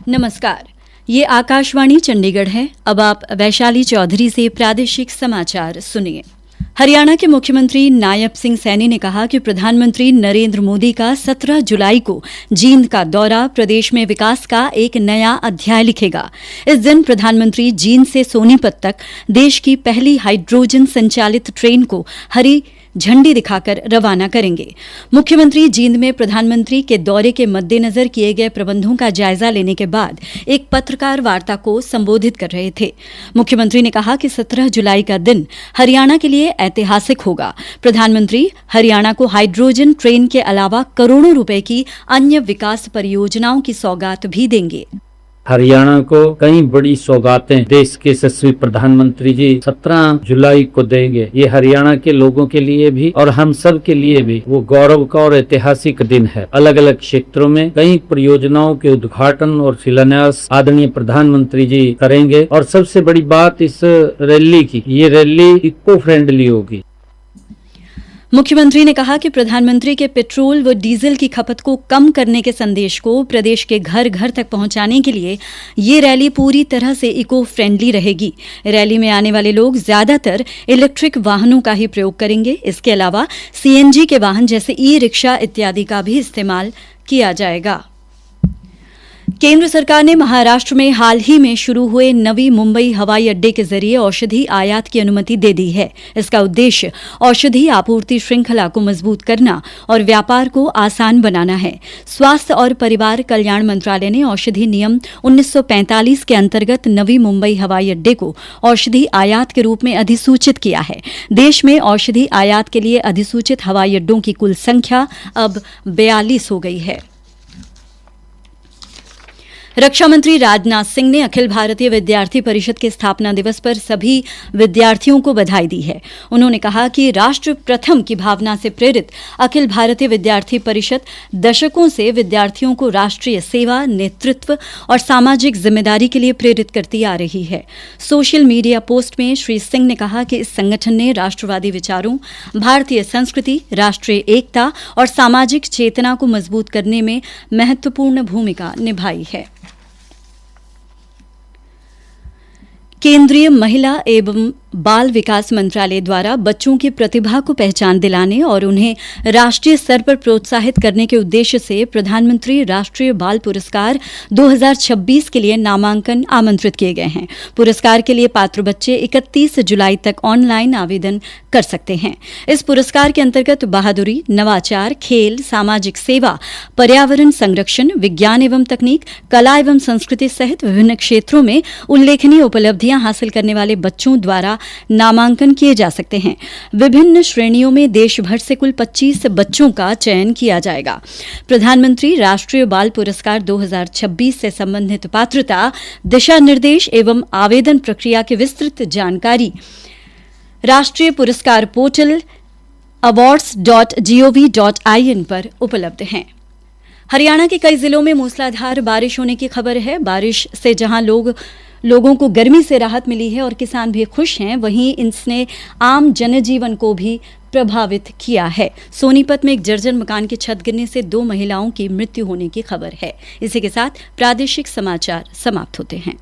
नमस्कार, ये आकाशवाणी चंडीगढ़ है। अब आप वैशाली चौधरी से प्रादेशिक समाचार सुनिए। हरियाणा के मुख्यमंत्री नायब सिंह सैनी ने कहा कि प्रधानमंत्री नरेंद्र मोदी का 17 जुलाई को जींद का दौरा प्रदेश में विकास का एक नया अध्याय लिखेगा। इस दिन प्रधानमंत्री जींद से सोनीपत तक देश की पहली हाइड्रोजन संचालित ट्रेन को हरी झंडी दिखाकर रवाना करेंगे। मुख्यमंत्री जींद में प्रधानमंत्री के दौरे के मद्देनजर किए गए प्रबंधों का जायजा लेने के बाद एक पत्रकार वार्ता को संबोधित कर रहे थे। मुख्यमंत्री ने कहा कि 17 जुलाई का दिन हरियाणा के लिए ऐतिहासिक होगा। प्रधानमंत्री हरियाणा को हाइड्रोजन ट्रेन के अलावा करोड़ों रुपए की अन्य विकास परियोजनाओं की सौगात भी देंगे। हरियाणा को कई बड़ी सौगातें देश के यशस्वी प्रधानमंत्री जी 17 जुलाई को देंगे। ये हरियाणा के लोगों के लिए भी और हम सब के लिए भी वो गौरव का और ऐतिहासिक दिन है। अलग अलग क्षेत्रों में कई परियोजनाओं के उद्घाटन और शिलान्यास आदरणीय प्रधानमंत्री जी करेंगे। और सबसे बड़ी बात इस रैली की, ये रैली इको फ्रेंडली होगी। मुख्यमंत्री ने कहा कि प्रधानमंत्री के पेट्रोल व डीजल की खपत को कम करने के संदेश को प्रदेश के घर घर तक पहुंचाने के लिए ये रैली पूरी तरह से इको फ्रेंडली रहेगी। रैली में आने वाले लोग ज्यादातर इलेक्ट्रिक वाहनों का ही प्रयोग करेंगे। इसके अलावा सीएनजी के वाहन जैसे ई रिक्शा इत्यादि का भी इस्तेमाल किया जाएगा। केंद्र सरकार ने महाराष्ट्र में हाल ही में शुरू हुए नवी मुंबई हवाई अड्डे के जरिए औषधि आयात की अनुमति दे दी है। इसका उद्देश्य औषधि आपूर्ति श्रृंखला को मजबूत करना और व्यापार को आसान बनाना है। स्वास्थ्य और परिवार कल्याण मंत्रालय ने औषधि नियम 1945 के अंतर्गत नवी मुंबई हवाई अड्डे को औषधि आयात के रूप में अधिसूचित किया है। देश में औषधि आयात के लिए अधिसूचित हवाई अड्डों की कुल संख्या अब 42 हो गई है। रक्षा मंत्री राजनाथ सिंह ने अखिल भारतीय विद्यार्थी परिषद के स्थापना दिवस पर सभी विद्यार्थियों को बधाई दी है। उन्होंने कहा कि राष्ट्र प्रथम की भावना से प्रेरित अखिल भारतीय विद्यार्थी परिषद दशकों से विद्यार्थियों को राष्ट्रीय सेवा, नेतृत्व और सामाजिक जिम्मेदारी के लिए प्रेरित करती आ रही है। सोशल मीडिया पोस्ट में श्री सिंह ने कहा कि इस संगठन ने राष्ट्रवादी विचारों, भारतीय संस्कृति, राष्ट्रीय एकता और सामाजिक चेतना को मजबूत करने में महत्वपूर्ण भूमिका निभाई है। केंद्रीय महिला एवं बाल विकास मंत्रालय द्वारा बच्चों की प्रतिभा को पहचान दिलाने और उन्हें राष्ट्रीय स्तर पर प्रोत्साहित करने के उद्देश्य से प्रधानमंत्री राष्ट्रीय बाल पुरस्कार 2026 के लिए नामांकन आमंत्रित किए गए हैं। पुरस्कार के लिए पात्र बच्चे 31 जुलाई तक ऑनलाइन आवेदन कर सकते हैं। इस पुरस्कार के अंतर्गत बहादुरी, नवाचार, खेल, सामाजिक सेवा, पर्यावरण संरक्षण, विज्ञान एवं तकनीक, कला एवं संस्कृति सहित विभिन्न क्षेत्रों में उल्लेखनीय उपलब्धियां हासिल करने वाले बच्चों द्वारा नामांकन किए जा सकते हैं। विभिन्न श्रेणियों में देश भर से कुल 25 बच्चों का चयन किया जाएगा। प्रधानमंत्री राष्ट्रीय बाल पुरस्कार 2026 से संबंधित पात्रता, दिशा निर्देश एवं आवेदन प्रक्रिया की विस्तृत जानकारी राष्ट्रीय पुरस्कार पोर्टल awards.gov.in पर उपलब्ध हैं। हरियाणा के कई जिलों में मूसलाधार बारिश होने की खबर है। बारिश से जहां लोगों को गर्मी से राहत मिली है और किसान भी खुश हैं, वहीं इसने आम जनजीवन को भी प्रभावित किया है। सोनीपत में एक जर्जर मकान की छत गिरने से 2 महिलाओं की मृत्यु होने की खबर है। इसी के साथ प्रादेशिक समाचार समाप्त होते हैं।